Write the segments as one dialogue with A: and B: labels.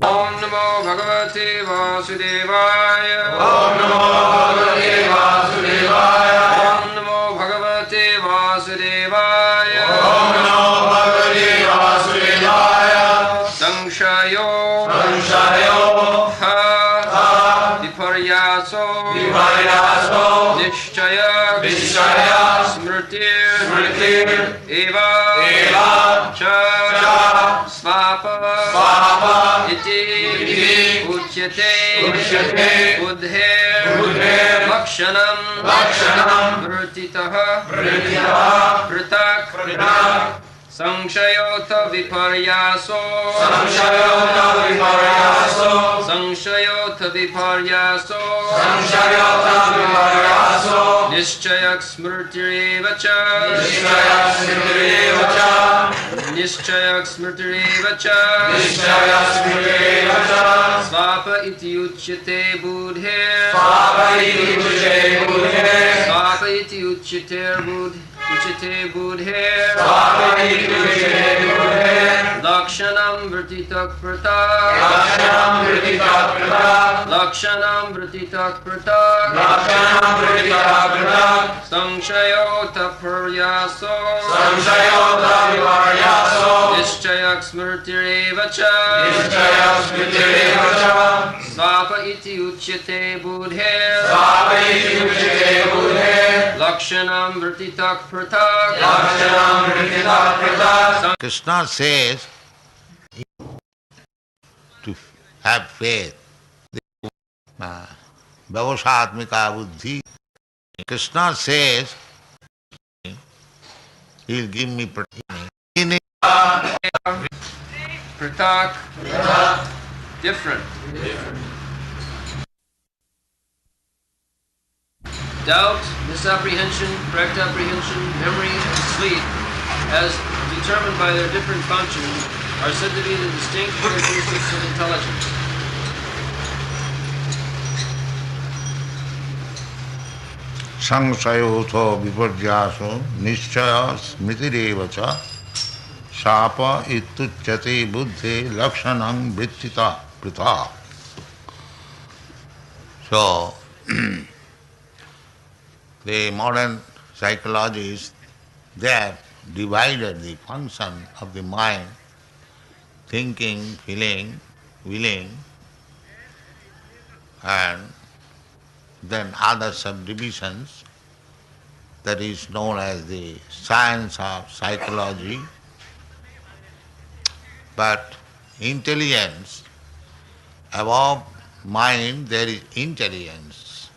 A: Om Namo Bhagavate Vasudevaya.
B: Om Namo Bhagavate Vasudevaya.
A: Om Namo Bhagavate Vasudevaya.
B: Om Namo Bhagavate Vasudevaya.
A: Sangshayo
B: Ha
A: Viparyaso Nishchaya Smritir Eva Cha Svapa Iti Uchyate Udher Lakshanam Vrtitaha Pratak Sankshayota Viparyaso Nishchayak Smrtirevacha Svapa iti uchyate budher Lakshanam Vrtitak Pratak Sankshayota Paryaso Nishchayak Smrtirevacha Svapa iti uchyate budher Lakshanam Vrtitak Pratak
C: Krishna says to have faith. Vyavasatmika buddhi. Krishna says he'll give me protection.
A: Pratak different. Doubt, misapprehension, correct apprehension, memory, and sleep, as determined by their different functions, are said to be the distinct characteristics of intelligence.
C: Sangsayotho viparyaso nishchaya smritirevacha sapa ituchyate buddhe lakshanam vrittita pritha. So, the modern psychologists, they have divided the function of the mind, thinking, feeling, willing, and then other subdivisions, that is known as the science of psychology. But intelligence, above mind there is intelligence.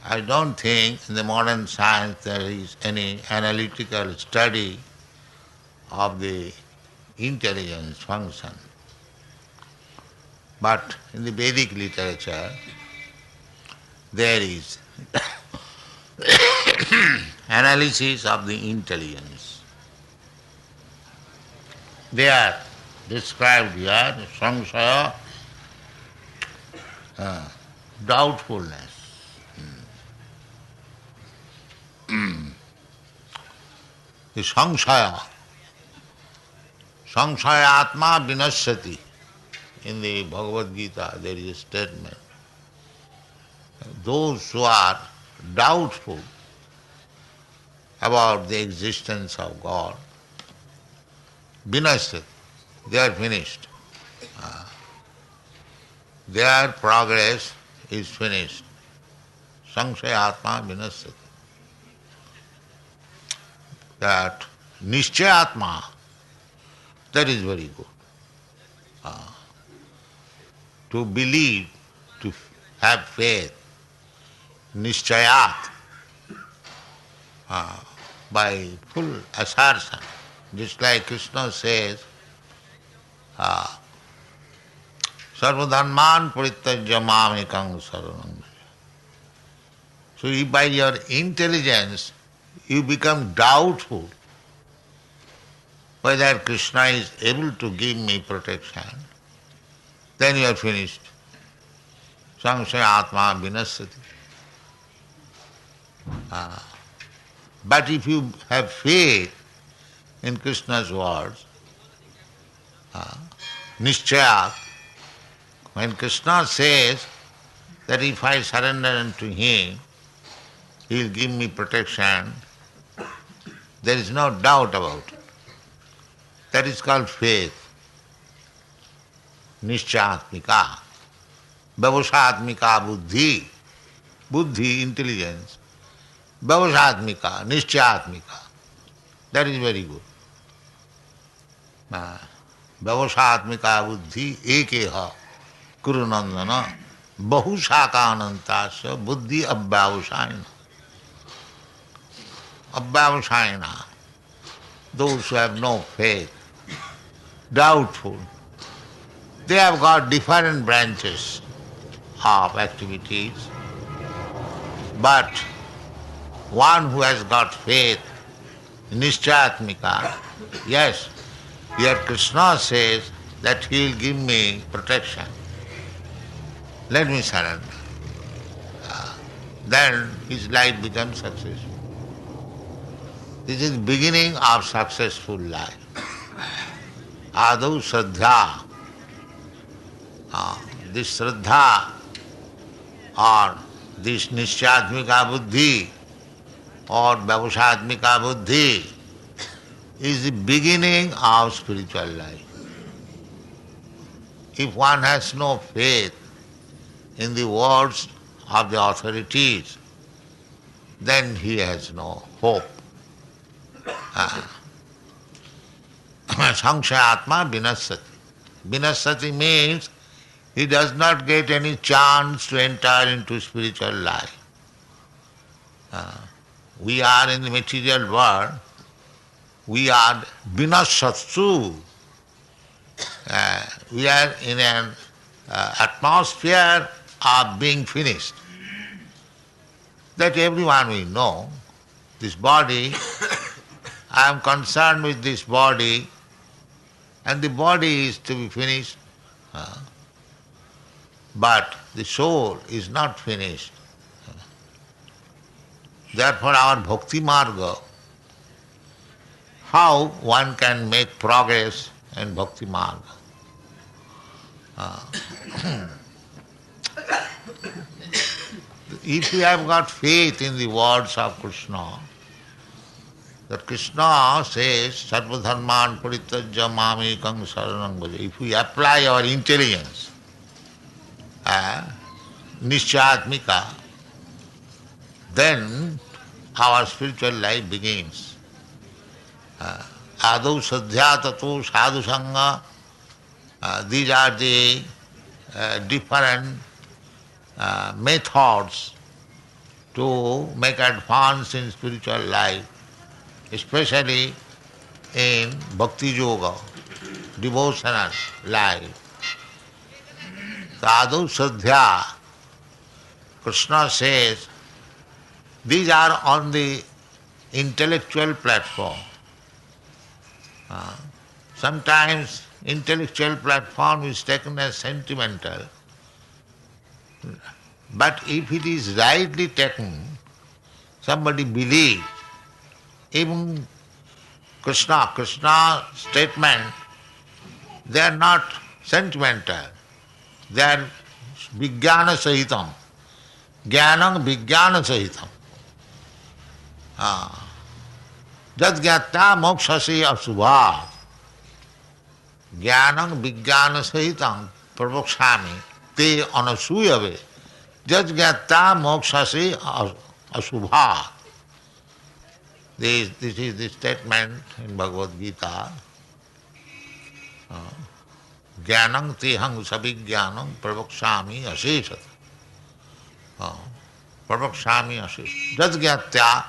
C: I don't think in the modern science there is any analytical study of the intelligence function. But in the Vedic literature, there is analysis of the intelligence. They are described here, samsaya, doubtfulness. The samsayatma vinasyati. In the Bhagavad Gita there is a statement. Those who are doubtful about the existence of God, vinasyati, they are finished. Their progress is finished. Sangsayatma vinasyati. That nishchayatma, that is very good. To believe, to have faith, nishchayat, by full assertion. Just like Krishna says, sarvadharman parityajya mamekam saranam. So if by your intelligence you become doubtful whether Krishna is able to give me protection, then you are finished. Sangsayatma vinasyati. But if you have faith in Krishna's words, Nishchayat. When Krishna says that if I surrender unto him, he will give me protection, there is no doubt about it. That is called faith. Nishchayatmika. Vyavasatmika buddhi. Buddhi, intelligence. Vyavasatmika, Nishchayatmika. That is very good. Vyavasatmika buddhi ekeha kurunandana bahushaka buddhi abhyavasayana. Abhyavasayana. Those who have no faith, doubtful, they have got different branches of activities, but one who has got faith, Nishchayatmika, yes, yet Krishna says that he will give me protection. Let me surrender. Then his life becomes successful. This is the beginning of successful life. Adau Shraddha. This Shraddha or this Nishchayatmika buddhi or Vyavasatmika buddhi is the beginning of spiritual life. If one has no faith in the words of the authorities, then he has no hope. Samshayatma vinasati. Vinasati means he does not get any chance to enter into spiritual life. We are in the material world, we are vinasatsu. We are in an atmosphere of being finished. That everyone will know. This body, I am concerned with this body, and the body is to be finished. But the soul is not finished. Therefore our bhakti marga, how one can make progress in bhakti marga. If we have got faith in the words of Krishna, that Krishna says, Sarva dharman parityajya mamekam saranam bhaja. If we apply our intelligence, Nishchayatmika, then our spiritual life begins. Adau sadhya tato sadhu sangha. These are the different methods to make advance in spiritual life, especially in bhakti yoga, devotional life. Sadhu sadhya, Krishna says, these are on the intellectual platform. Sometimes intellectual platform is taken as sentimental, but if it is rightly taken, somebody believes. Even Krishna's statement, they are not sentimental, they are vijnana sahitam. Jnanam vijnana sahitam. Jat jnata mokshasi asubhat. Jnanam vijnana sahitam pravokshami te anasuyave. Jat jnata mokshasi asubhat. This is the statement in Bhagavad Gita. Jnanam tehang sabhijnanam pravokshami aseshat. Pravokshami aseshat. Jat jnatya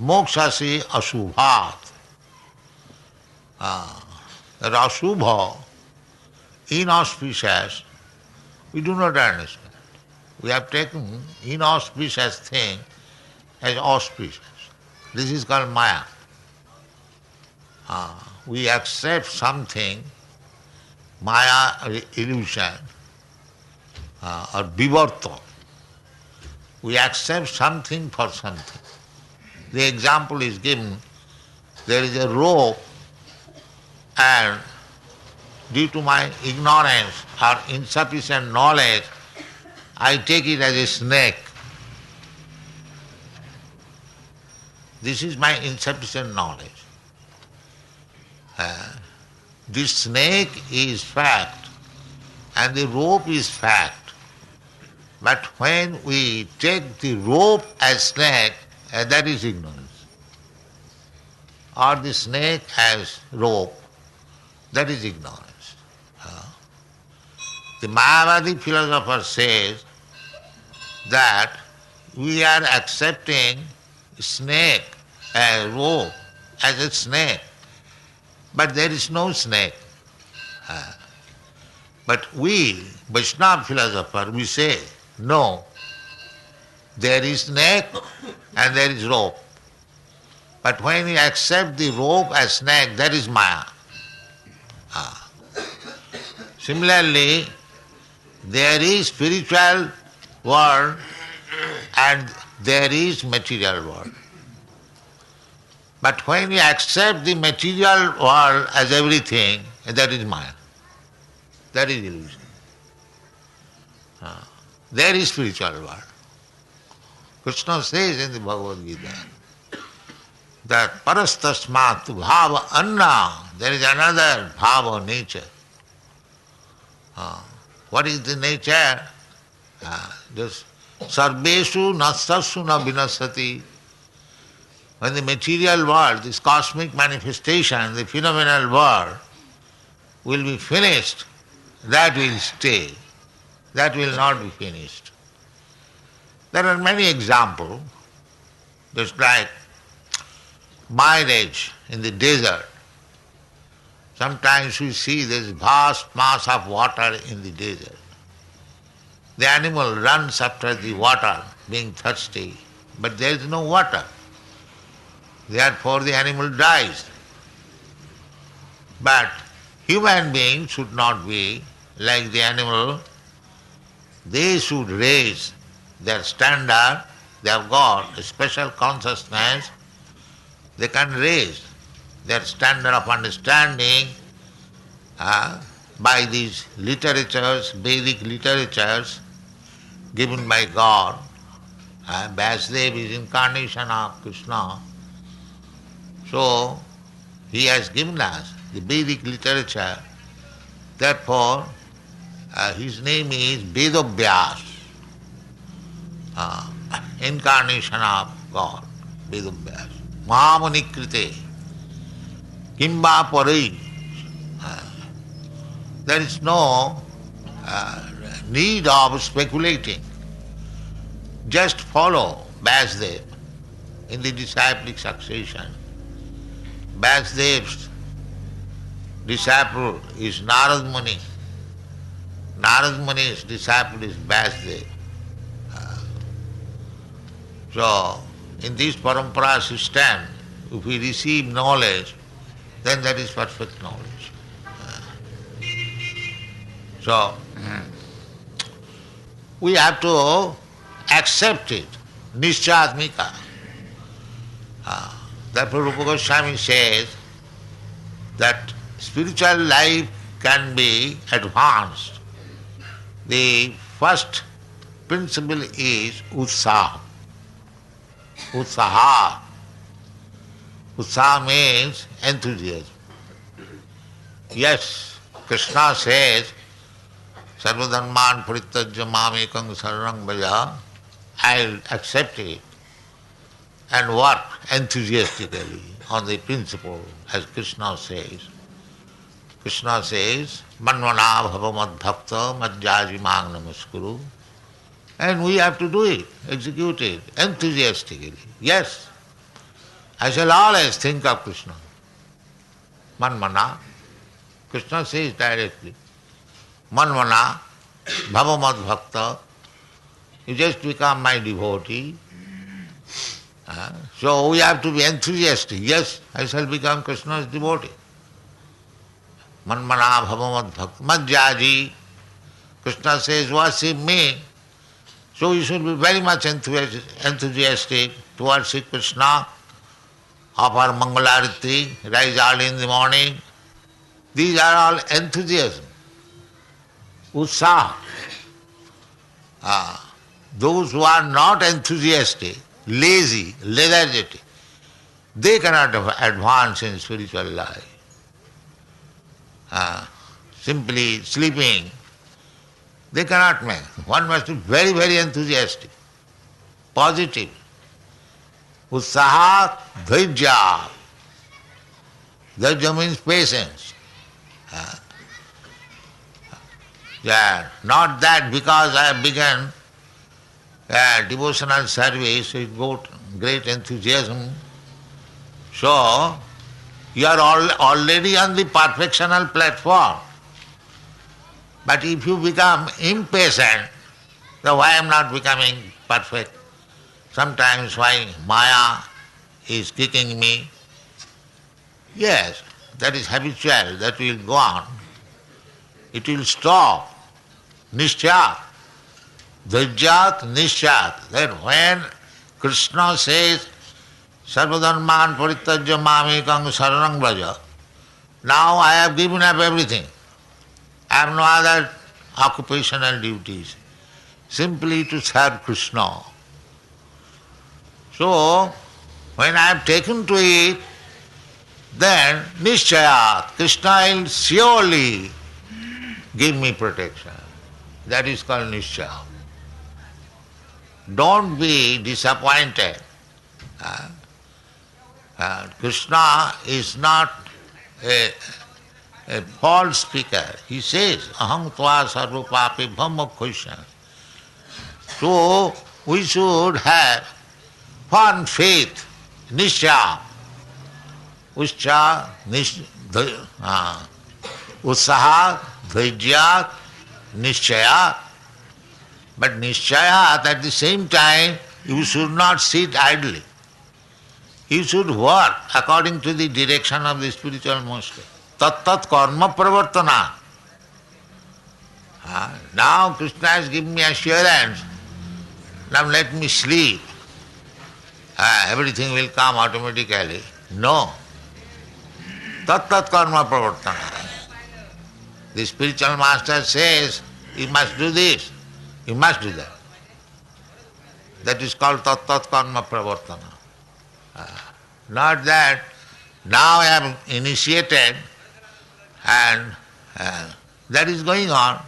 C: mokshasi asubhat. That asubha, inauspicious, we do not understand. We have taken inauspicious thing as auspicious. This is called maya. We accept something, maya illusion, or vivarta. We accept something for something. The example is given, there is a rope and due to my ignorance or insufficient knowledge, I take it as a snake. This is my insufficient knowledge. This snake is fact and the rope is fact. But when we take the rope as snake, that is ignorance. Or the snake as rope, that is ignorance. The Mayavadi philosopher says that we are accepting snake as rope, as a snake, but there is no snake. But we, Vaishnava philosopher, we say, no, there is snake and there is rope. But when we accept the rope as snake, that is Maya. Similarly, there is spiritual world and there is material world. But when we accept the material world as everything, that is Maya. That is illusion. There is spiritual world. Krishna says in the Bhagavad Gita that parastasmat bhava anna, there is another bhava nature. What is the nature? Just sarveshu nastasu na vinasati. When the material world, this cosmic manifestation, the phenomenal world will be finished, that will stay. That will not be finished. There are many examples, just like marriage in the desert. Sometimes we see this vast mass of water in the desert. The animal runs after the water, being thirsty, but there is no water. Therefore the animal dies. But human beings should not be like the animal. They should raise their standard. They have got a special consciousness. They can raise their standard of understanding by these literatures, Vedic literatures given by God. Vasudev is incarnation of Krishna. So he has given us the Vedic literature. Therefore, his name is Vedavyas, incarnation of God, Vedavyas. Mahamanikrite, Kimba Parai. There is no need of speculating. Just follow Vasudev in the disciplic succession. Vasudev's disciple is Narad Muni. Narad Muni's disciple is Vasudev. So, in this parampara system, if we receive knowledge, then that is perfect knowledge. So, we have to accept it, Nishchatmika. Therefore Rupa Goswami says that spiritual life can be advanced. The first principle is utsaha. Utsaha. Utsaha means enthusiasm. Yes, Krishna says, Sarvadharman parityajya mamekam saranam bhaja. I'll accept it and work enthusiastically on the principle, as Krishna says. Krishna says, Manvana bhava mad bhakta madhyaji mang namaskuru. And we have to do it, execute it enthusiastically. Yes, I shall always think of Krishna. Manvana. Krishna says directly, Manvana bhava mad bhakta. You just become my devotee. So we have to be enthusiastic. Yes, I shall become Krishna's devotee. Manmana bhava mad bhakta madhyaji. Krishna says, worship me. So you should be very much enthusiastic to worship Krishna, offer Mangalarati, rise early in the morning, These are all enthusiasm, utsaha. Those who are not enthusiastic, lazy, lethargic, they cannot advance in spiritual life. Simply sleeping, they cannot make. One must be very, very enthusiastic, positive. Utsaha dhairya. Dhairya means patience. Not that because I have begun devotional service with great enthusiasm, so you are already on the perfectional platform. But if you become impatient, then why I am not becoming perfect? Sometimes why Maya is kicking me? Yes, that is habitual, that will go on. It will stop. Nischat. Dhairjat nischat. That when Krishna says, Sarvadharman parityajya mamekam saranam vraja, now I have given up everything. I have no other occupational duties, simply to serve Krishna. So, when I have taken to it, then nischayat, Krishna will surely give me protection. That is called nischaya. Don't be disappointed. Krishna is not a false speaker. He says, aham tva sarva papi bhammokhoisha. So we should have firm faith, nischaya. Utsaha, dhairya, nischaya. But nischaya, at the same time, you should not sit idly. You should work according to the direction of the spiritual master. Tat tat karma pravartana. Now Krishna has given me assurance. Now let me sleep. Everything will come automatically. No. Tat tat karma pravartana. The spiritual master says, you must do this, you must do that. That is called tat tat karma pravartana. Not that now I am initiated and that is going on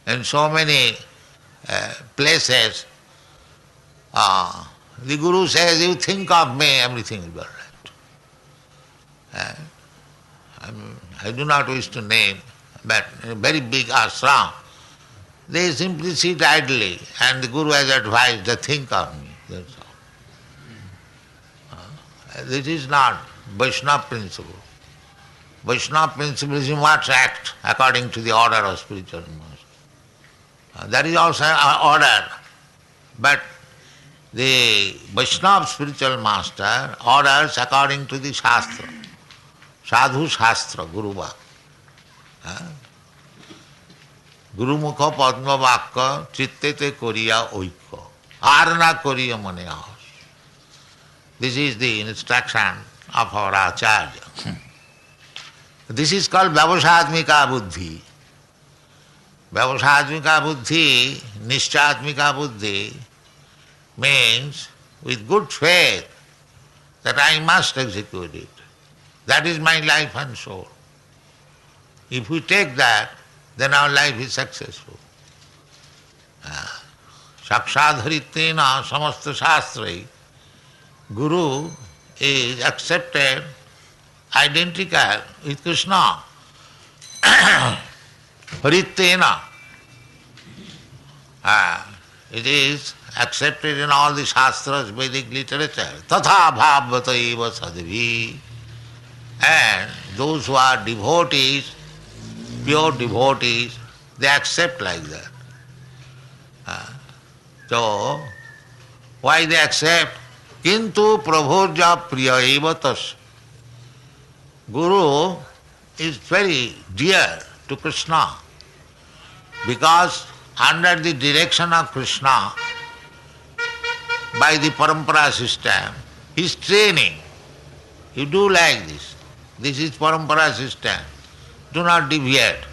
C: in so many places. The Guru says, you think of me, everything will be all right. I do not wish to name, but a very big ashram, they simply sit idly and the Guru has advised to think of me. That's all. This is not Vaishnava principle. Vaishnava principle is you must act according to the order of spiritual master. That is also an order, but the Vaishnava spiritual master orders according to the Shastra. Sadhu Shastra, Guru Vak. Guru Mukha Padma Vakka Chittete Koriya Oikya. Arna Koriya Mane Ahas. This is the instruction of our Acharya. This is called Vyavasatmika Buddhi. Vyavasatmika Buddhi, Nischatmika Buddhi means with good faith that I must execute it. That is my life and soul. If we take that, then our life is successful. Sakshadharitena samasta shastrai. Guru is accepted identical with Krishna. Haritena. It is accepted in all the Shastras, Vedic literature. Tatha bhavvata eva sadvi. And those who are devotees, pure devotees, they accept like that. So, why they accept? Kintu prabhurja priya eva tas. Guru is very dear to Krishna because under the direction of Krishna, by the parampara system, he is training. You do like this. This is parampara system. do not deviate.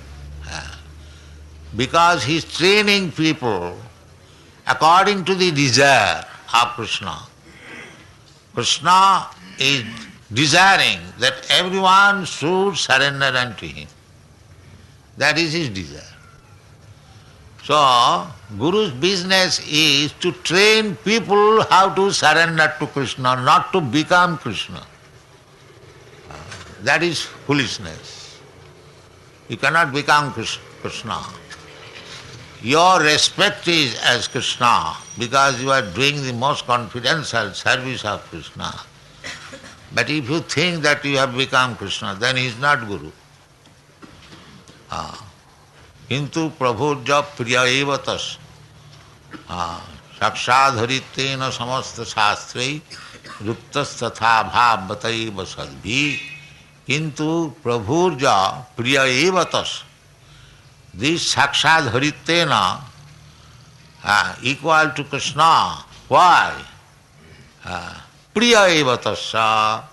C: Because he is training people according to the desire of Krishna. Krishna is desiring that everyone should surrender unto him. That is his desire. So, Guru's business is to train people how to surrender to Krishna, not to become Krishna. That is foolishness. You cannot become Krishna. Your respect is as Krishna because you are doing the most confidential service of Krishna. But if you think that you have become Krishna, then he is not Guru. Kintu prabhurja priya eva tas sakshadharitena samasta shastrei ruptas tatha bhavataiva sadbhi kintu prabhurja priya eva tas. This sakshadharitena equal to Krishna. Why? Priya eva tasya.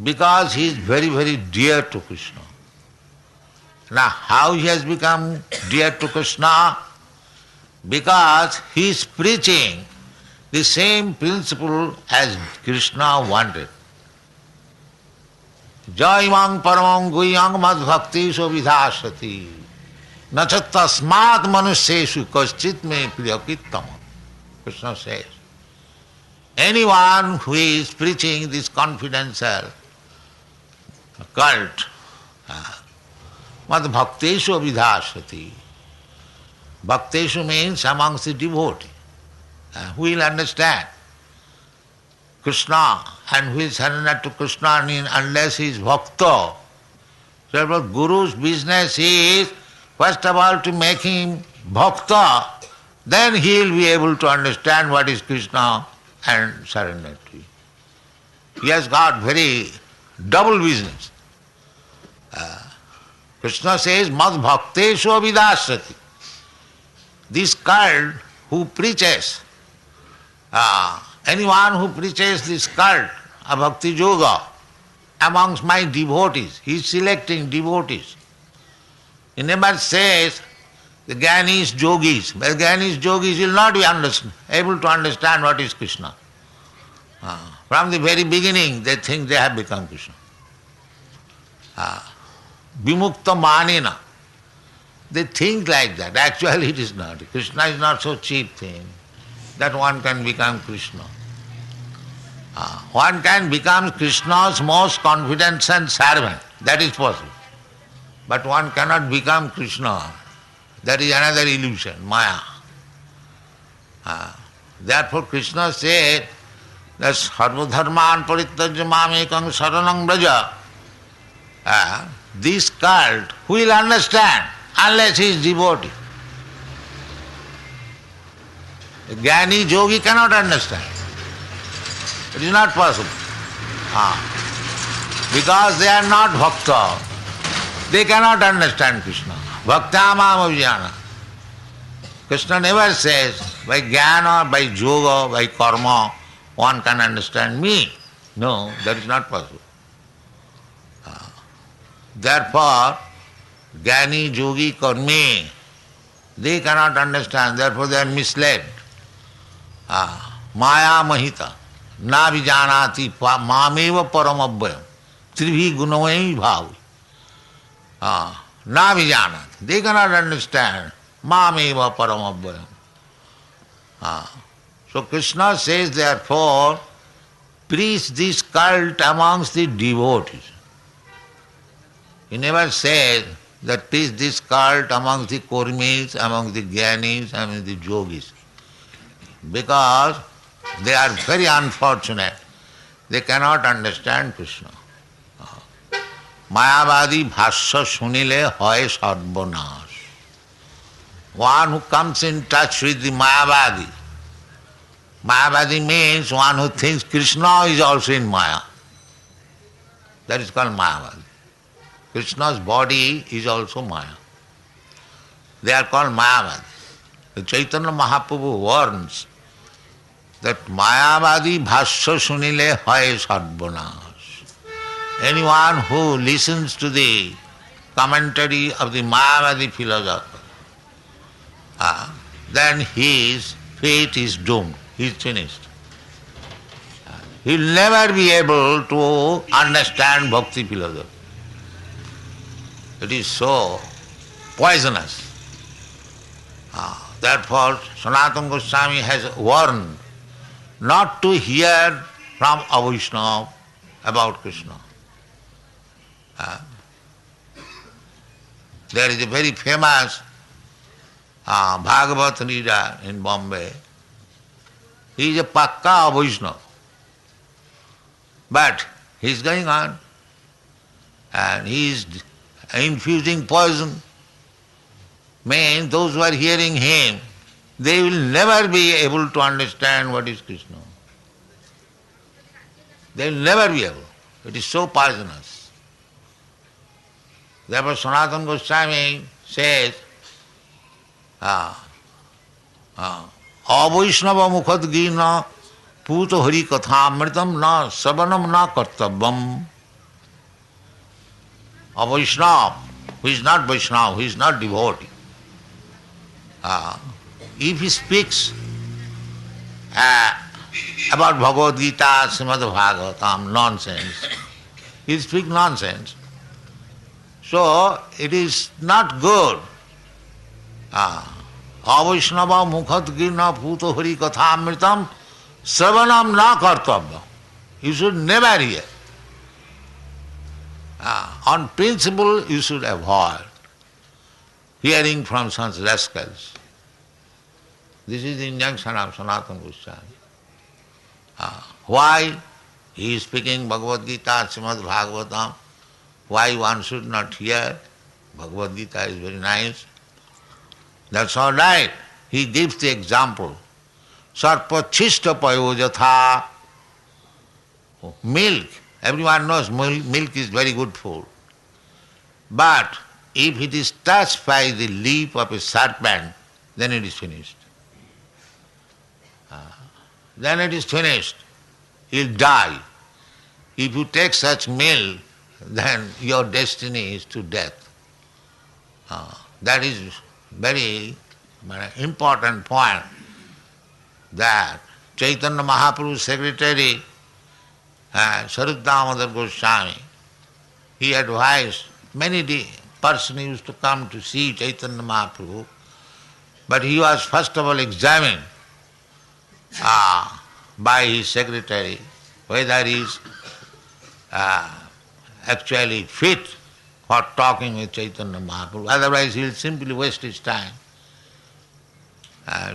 C: Because he is very, very dear to Krishna. Now, how he has become dear to Krishna? Because he is preaching the same principle as Krishna wanted. Jaimang paramang guyang mad bhakti so vidhasati nacha tasmat manusyeshu kaschit me priyakittam. Krishna says, anyone who is preaching this confidential cult, mad bhakteshu vidhasati. Bhakteshu means amongst the devotees. Who will understand Krishna and who will surrender to Krishna unless he is bhakta. So Guru's business is first of all to make him bhakta, then he will be able to understand what is Krishna and surrender to him. He has got very double business. Krishna says, mad bhakteshu avidasati. This cult who preaches, anyone who preaches this cult of bhakti yoga amongst my devotees, he is selecting devotees. He never says the Jnanis, yogis, but Jnanis, yogis will not be able to understand what is Krishna. From the very beginning they think they have become Krishna. Vimukta manena. They think like that. Actually it is not. Krishna is not so cheap thing that one can become Krishna. One can become Krishna's most confidential servant. That is possible. But one cannot become Krishna. That is another illusion, Maya. Therefore Krishna said that sarvadharman parityajya mamekam saranam braja. This cult, who will understand unless he is devotee? A Jnani yogi cannot understand. It is not possible. Because they are not bhakta. They cannot understand Krishna. Bhakta mam avijnana. Krishna never says, by jnana, by yoga, by karma, one can understand me. No, that is not possible. Therefore, Jnani, yogi, karmi, they cannot understand, therefore they are misled. Maya mahita, na vijanati mameva paramabhyam, tribhi gunamai bhavi. Na vijanati, they cannot understand, mameva paramabhyam. So Krishna says, therefore, preach this cult amongst the devotees. He never said that preach this cult amongst the kurmis, among the jnanis, among the yogis. Because they are very unfortunate. They cannot understand Krishna. Mayavadi bhasya sunile hoy sarvanash. One who comes in touch with the Mayavadi. Mayavadi means one who thinks Krishna is also in Maya. That is called Mayavadi. Krishna's body is also Maya. They are called Mayavadi. The Chaitanya Mahaprabhu warns that Mayavadi bhasya sunile hoy sarvanash. Anyone who listens to the commentary of the Mayavadi philosopher, then his fate is doomed. He is finished. He will never be able to understand bhakti philosophy. It is so poisonous. Therefore, Sanatana Goswami has warned not to hear from a Vaishnava about Krishna. There is a very famous Bhagavat reader in Bombay. He is a pakka Vaishnava. But he is going on and he is infusing poison. Means those who are hearing him, they will never be able to understand what is Krishna. They will never be able. It is so poisonous. Therefore Sanatana Goswami says, Avaishnava mukhad gina puto hari kathamritam na savanam na kartabam. A Vaishnava, who is not Vaishnava, who is not devotee, if he speaks about Bhagavad Gita, Srimad Bhagavatam, nonsense, he speaks nonsense. So it is not good. Avaishnava mukhat girna puto hari kathamritam savanam na kartabam. You should never hear. On principle, you should avoid hearing from such rascals. This is the injunction of Sanatana Goswami. Why he is speaking Bhagavad Gita, Srimad Bhagavatam? Why one should not hear? Bhagavad Gita is very nice. That's all right. He gives the example. Sarpachishta payojatha. Milk. Everyone knows milk is very good food. But if it is touched by the leaf of a serpent, then it is finished. Then it is finished. You'll die. If you take such milk, then your destiny is to death. That is very important point, that Chaitanya Mahaprabhu's secretary, Srila Prabhupada Goswami, he advised many persons used to come to see Chaitanya Mahaprabhu, but he was first of all examined by his secretary whether he is actually fit for talking with Chaitanya Mahaprabhu, otherwise he will simply waste his time.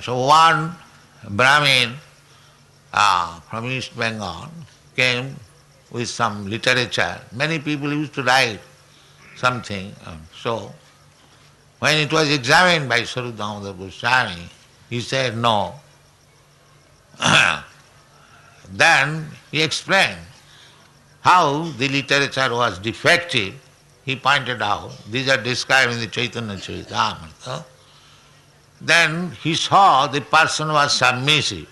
C: So one Brahmin from East Bengal came with some literature. Many people used to write something. So when it was examined by Srila Prabhupada Goswami, he said no. Then he explained how the literature was defective. He pointed out, these are described in the Chaitanya Charitamrita. Then he saw the person was submissive.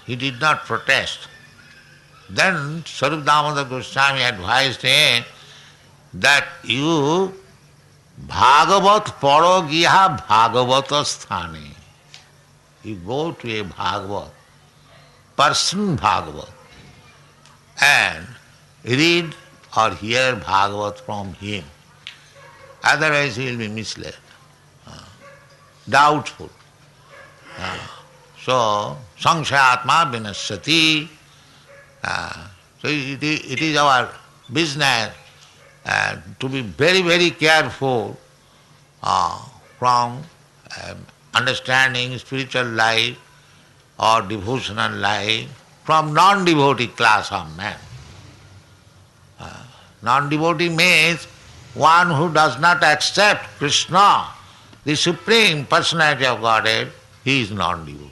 C: He did not protest. Then Srila Prabhupada Goswami advised him that you Bhagavat paro giha Bhagavata sthane. You go to a Bhagavat, person Bhagavat, and read or hear Bhagavat from him. Otherwise he will be misled, doubtful. So, saṅśayātmā vinaṣyati. So it is our business to be very, very careful from understanding spiritual life or devotional life from non-devotee class of men. Non-devotee means one who does not accept Krishna, the Supreme Personality of Godhead. He is non-devotee.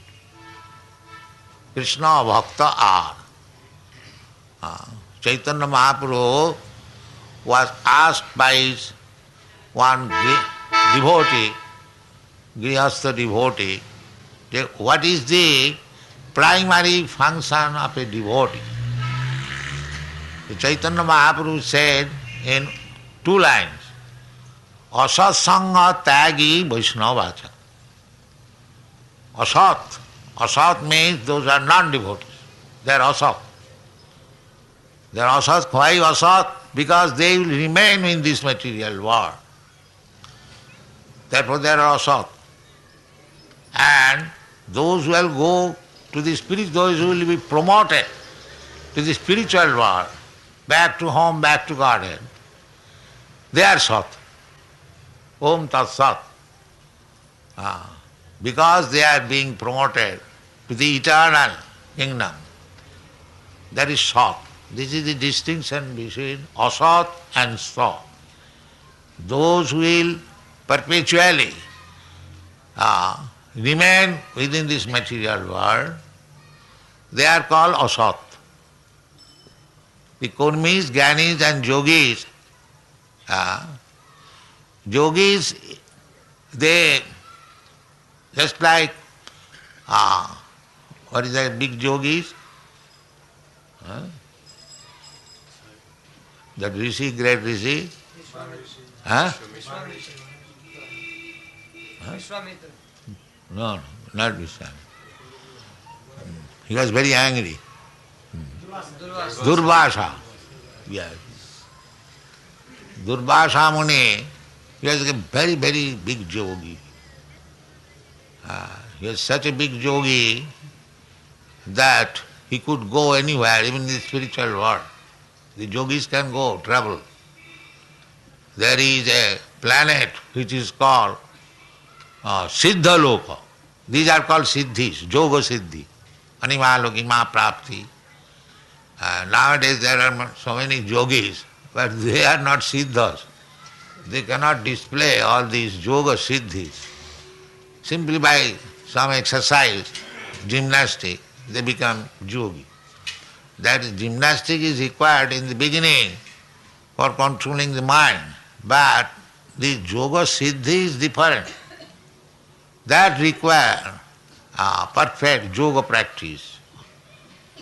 C: Krishna Bhakta are. Chaitanya Mahaprabhu was asked by one devotee, Grihastha devotee, what is the primary function of a devotee? The Chaitanya Mahaprabhu said in 2 lines. Asat sanga tagi Vaishnavacha. Asat. Asat means those are non-devotees. They are asat. They are asat. Why asat? Because they will remain in this material world. Therefore they are asat. And those who will go to the spirit, those who will be promoted to the spiritual world, back to home, back to Godhead, they are sat. Om Tat Sat. Because they are being promoted to the eternal kingdom. That is Sat. This is the distinction between Asat and Sat. Those who will perpetually remain within this material world, they are called Asat. The Kurmis, Gyanis and Yogis, Yogis, they just like, what is that big yogis? That Rishi, great Rishi? Huh? No, not Vishwamitra. He was very angry. Durvasa. Yes. Durvasa Muni, he was a very, very big yogi. He was such a big yogi that he could go anywhere, even in the spiritual world. The yogis can go, travel. There is a planet which is called Siddha Loka. These are called Siddhis, Yoga Siddhi, Anima Lokima Prapti. Nowadays there are so many yogis, but they are not Siddhas. They cannot display all these Yoga Siddhis. Simply by some exercise, gymnastic, they become yogi. That gymnastic is required in the beginning for controlling the mind, but the Yoga Siddhi is different. That require perfect yoga practice.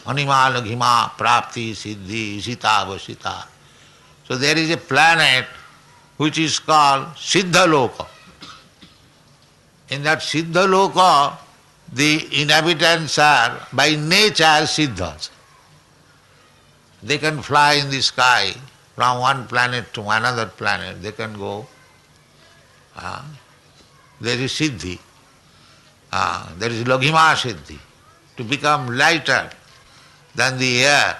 C: Anima laghima prapti siddhi sita vasita. So there is a planet which is called Siddha Loka. In that Siddha Loka, the inhabitants are by nature Siddhas. They can fly in the sky from one planet to another planet. They can go. There is Siddhi. There is Laghima Siddhi, to become lighter than the air,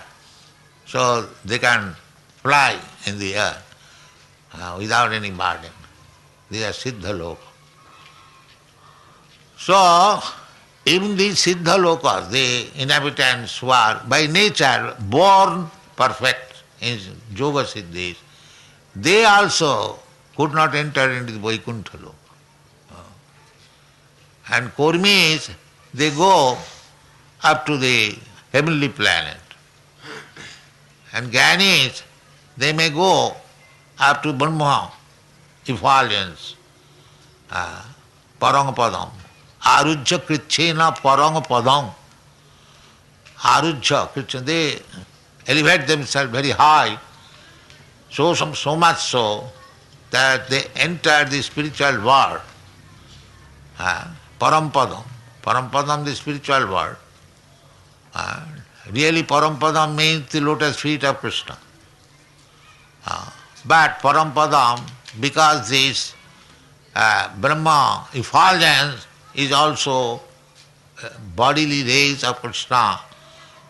C: so they can fly in the air without any burden. These are Siddha Loka. So, even these Siddha Lokas, the inhabitants who are by nature born perfect in Yoga Siddhis, they also could not enter into the Vaikuntha Loka. And Kurmis, they go up to the heavenly planet. And Gyanis, they may go up to Brahma, effulgence, Parangapadam. Arujya Krichena Parangapadam. Arujya Krichena, they elevate themselves very high, so much so that they enter the spiritual world. Parampadam. Parampadam, the spiritual world. Really Parampadam means the lotus feet of Krishna. But Parampadam, because this Brahma effulgence is also bodily rays of Krishna,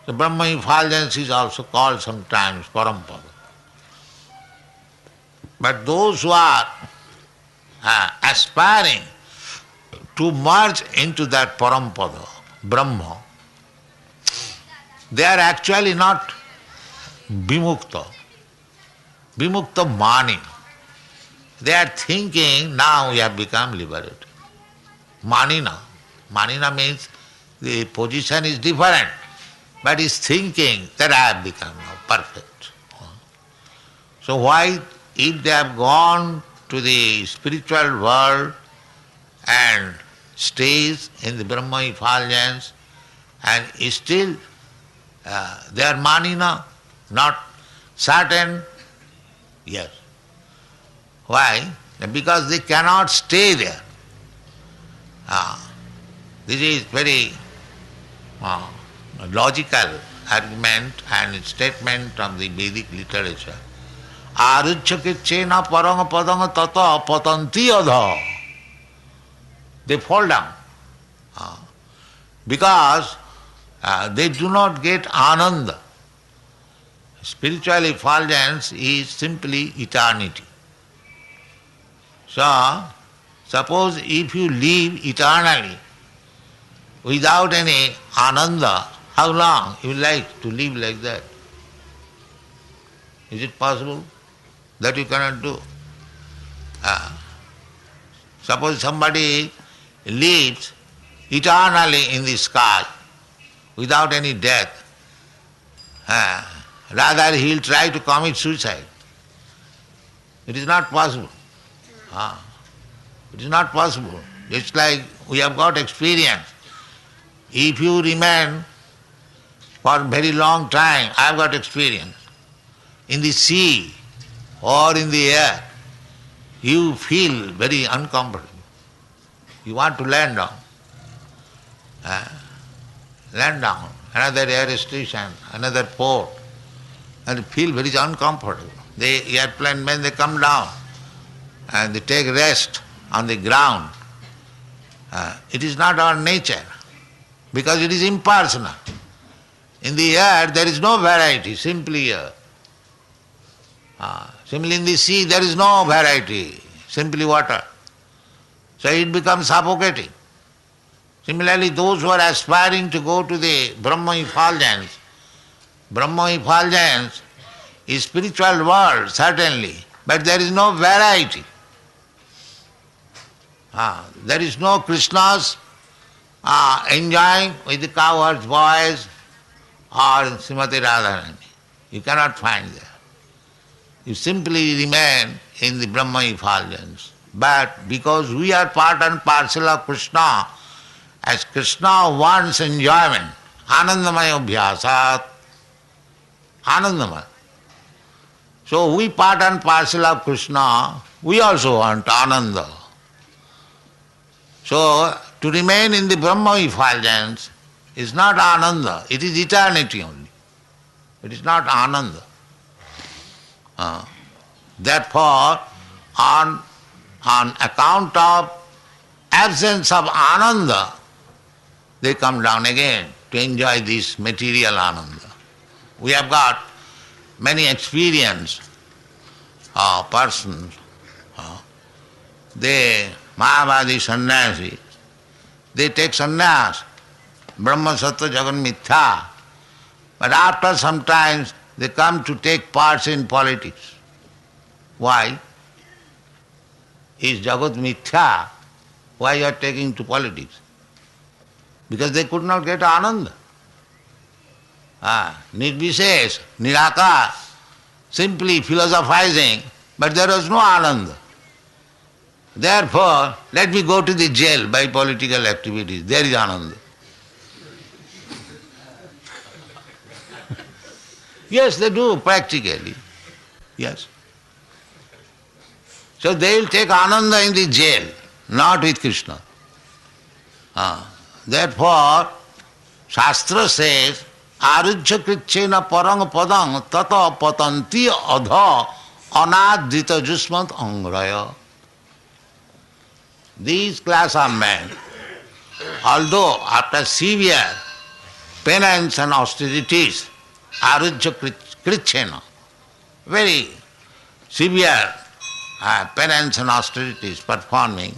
C: the Brahma effulgence is also called sometimes Parampada. But those who are aspiring to merge into that Parampada, Brahma, they are actually not Vimukta. Vimukta Mani. They are thinking, now we have become liberated. Manina. Manina means the position is different, but is thinking that I have become now perfect. So why, if they have gone to the spiritual world and stays in the Brahma effulgence and still they are manina, not certain? Yes. Why? Because they cannot stay there. This is very logical argument and statement of the Vedic literature. Aruchyakichena paranga padanga tata patanti adha. They fall down. Because they do not get ananda. Spiritual effulgence is simply eternity. So, suppose if you live eternally without any ananda, how long you like to live like that? Is it possible? That you cannot do. Suppose somebody lives eternally in the sky without any death, rather he will try to commit suicide. It is not possible. It is not possible. It's like we have got experience. If you remain for a very long time, I have got experience, in the sea or in the air, you feel very uncomfortable. You want to land down. Land down, another air station, another port, and you feel very uncomfortable. The airplane men, they come down and they take rest on the ground. It is not our nature, because it is impersonal. In the air there is no variety, simply air. Similarly in the sea there is no variety, simply water. So it becomes suffocating. Similarly, those who are aspiring to go to the Brahma effulgence is spiritual world, certainly, but there is no variety. There is no Krishna's enjoying with the cowherd's boys or Srimati Radharani. You cannot find there. You simply remain in the Brahma effulgence. But because we are part and parcel of Krishna, as Krishna wants enjoyment, Anandamaya Abhyasat, Anandamaya. So we part and parcel of Krishna, we also want Ananda. So to remain in the Brahma effulgence is not Ananda, it is eternity only. It is not Ananda. Therefore, on account of absence of Ananda, they come down again to enjoy this material Ananda. We have got many experienced persons. They, Mayavadi sannyasi, they take sannyas, Brahma Sattva Jagan Mithya, but after some time they come to take parts in politics. Why? Is Jagat Mithya? Why you are taking to politics? Because they could not get Ananda. Nirvishesh, Nirakar, simply philosophizing, but there was no Ananda. Therefore, let me go to the jail by political activities. There is Ananda. Yes, they do, practically. Yes. So they will take Ananda in the jail, not with Krishna. Therefore, Shastra says, Arujya krichena parang padang tata patanti adha anadrita jusmat angraya. These class of men, although after severe penance and austerities, Arujya krichena, very severe penance and austerities performing,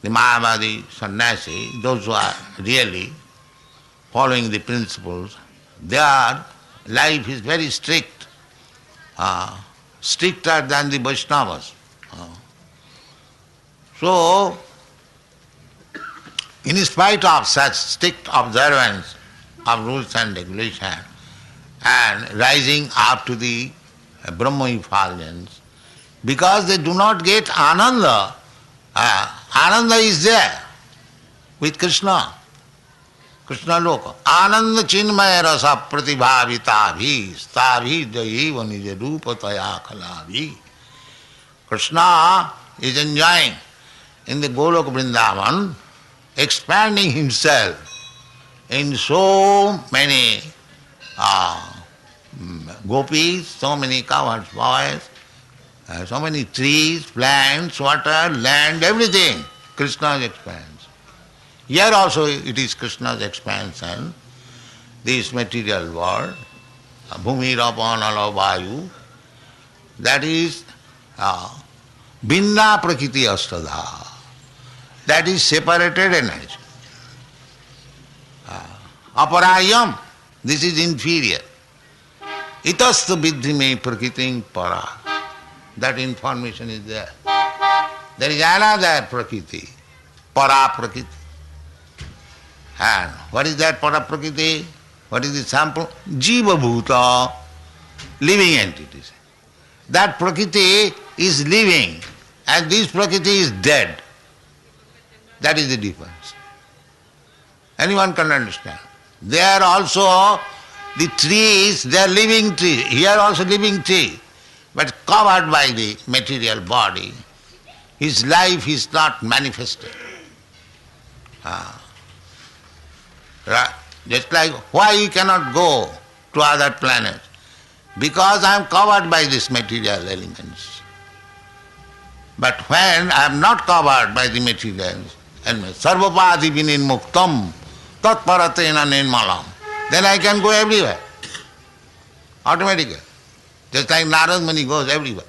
C: the Mayavadi sannyasi, those who are really following the principles, their life is very strict, stricter than the Vaishnavas. So, in spite of such strict observance of rules and regulations and rising up to the Brahma effulgence, because they do not get Ananda, Ananda is there with Krishna, Krishna Loka. Ananda chinmaya rasa pratibhavita bhi stabhi jaiva nija rupa taya kalavi. Krishna is enjoying in the Golok Vrindavan, expanding himself in so many gopis, so many cows, boys, so many trees, plants, water, land, everything. Krishna's expands. Here also it is Krishna's expansion, this material world, Bhumi Rapanala Vayu, that is Binna Prakriti Astadha, that is separated energy. Aparayam, this is inferior. Itastu Viddhi me Prakritim para. That information is there. There is another Prakriti, para Prakriti. And what is that para Prakriti? What is the sample? Jiva Bhuta, living entities. That Prakriti is living and this Prakriti is dead. That is the difference. Anyone can understand. There also the trees, they are living trees. Here also living tree, but covered by the material body. His life is not manifested. Just like why you cannot go to other planets? Because I am covered by these material elements. But when I am not covered by the materials, sarvapadi vinimuktam tatparatena nirmalam, then I can go everywhere. Automatically. Just like Narad Muni goes everywhere.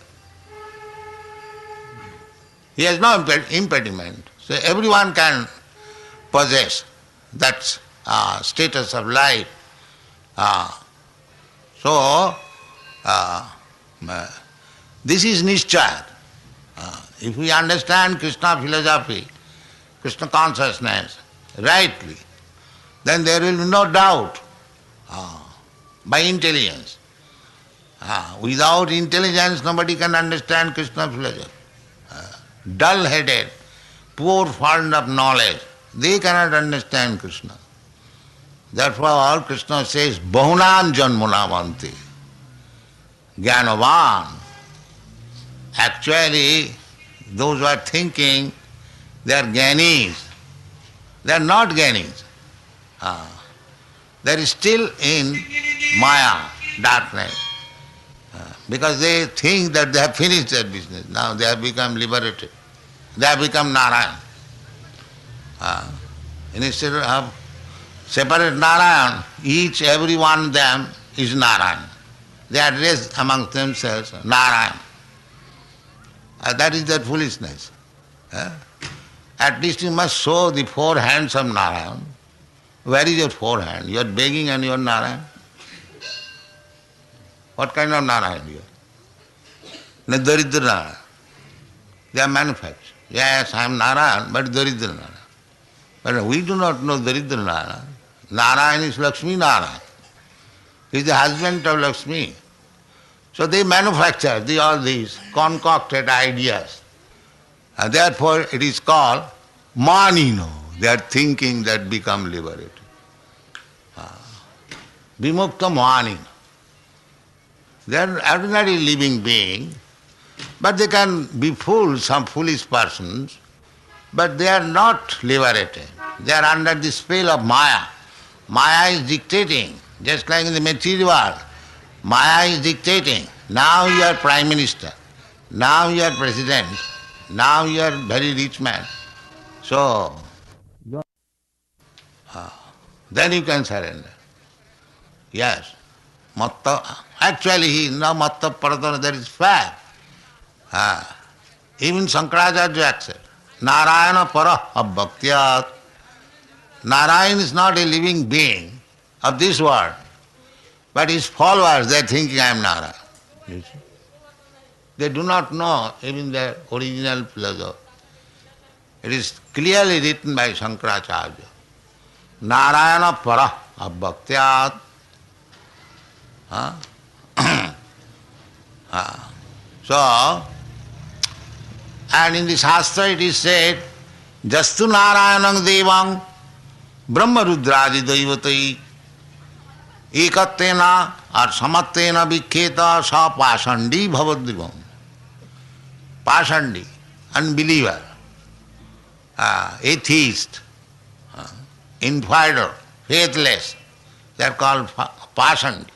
C: He has no impediment. So everyone can possess that status of life. This is Nishchaya. If we understand Krishna philosophy, Krishna consciousness rightly, then there will be no doubt by intelligence. Without intelligence, nobody can understand Krishna philosophy. Dull-headed, poor fond of knowledge, they cannot understand Krishna. Therefore, Krishna says, Bahunam janmunavanti. Jnanavan. Actually, those who are thinking they are jnanis. They are not jnanis. They are still in Maya, darkness. Because they think that they have finished their business. Now they have become liberated. They have become Narayan. Instead of separate Narayan, every one of them is Narayan. They address amongst themselves Narayan. That is their foolishness. At least you must show the four hands of Narayan. Where is your four hand? You are begging and you are Narayan. What kind of Narayan you are? Daridra Narayan. They are manufactured. Yes, I am Narayan, but Daridra Narayan. But we do not know Daridra Narayan. Narayan is Lakshmi Narayan. He is the husband of Lakshmi. So they manufacture all these concocted ideas. And therefore it is called manino. They are thinking that become liberated. Vimukta manino. They are ordinary living beings, but they can be fools, some foolish persons, but they are not liberated. They are under the spell of Maya. Maya is dictating, just like in the material world. Maya is dictating. Now you are Prime Minister. Now you are President. Now you are very rich man. So, then you can surrender. Yes. Actually, he is now Matta Paradana, that is fact. Even Shankaracharya accepts. Narayana para bhaktyat. Narayan is not a living being of this world, but his followers, they are thinking I am Narayan. You see? They do not know even their original philosophy. It is clearly written by Shankaracharya. Narayana para bhaktyat. So, and in the Shastra it is said, Jastu Narayanang Devang Brahma Rudradi Daivatai Ekattena or Samattena Vikheta Sa Pasandi Bhavadrivam. Pasandi, unbeliever, atheist, infighter, faithless, they are called Pasandi.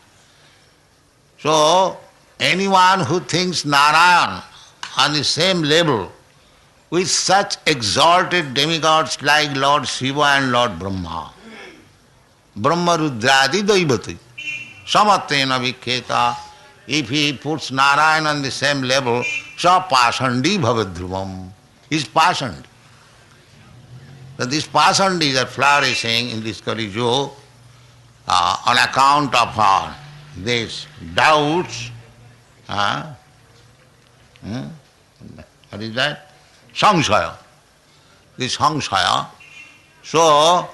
C: So, anyone who thinks Narayan on the same level with such exalted demigods like Lord Shiva and Lord Brahma, Brahma Rudradi Daivati, Samatena Vikheta, if he puts Narayan on the same level, Sa Pasandi Bhavadhruvam, is Pasandi. So these Pasandis are flourishing in this Kali Yuga on account of these doubts. What is that? Samsaya. This samsaya. So,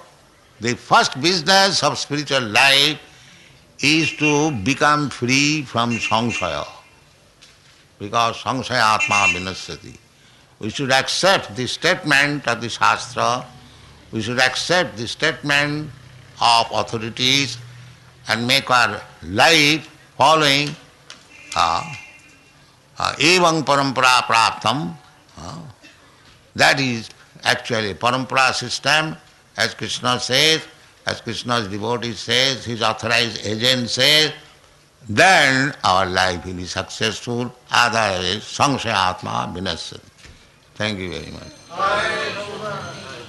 C: the first business of spiritual life is to become free from samsaya. Because samsaya atma vinasyati. We should accept the statement of the Shastra, we should accept the statement of authorities and make our life following evang parampara praptam. That is actually parampara system, as Krishna says, as Krishna's devotee says, his authorized agent says, then our life will be successful. Otherwise, samsaya atma vinasyati. Thank you very much.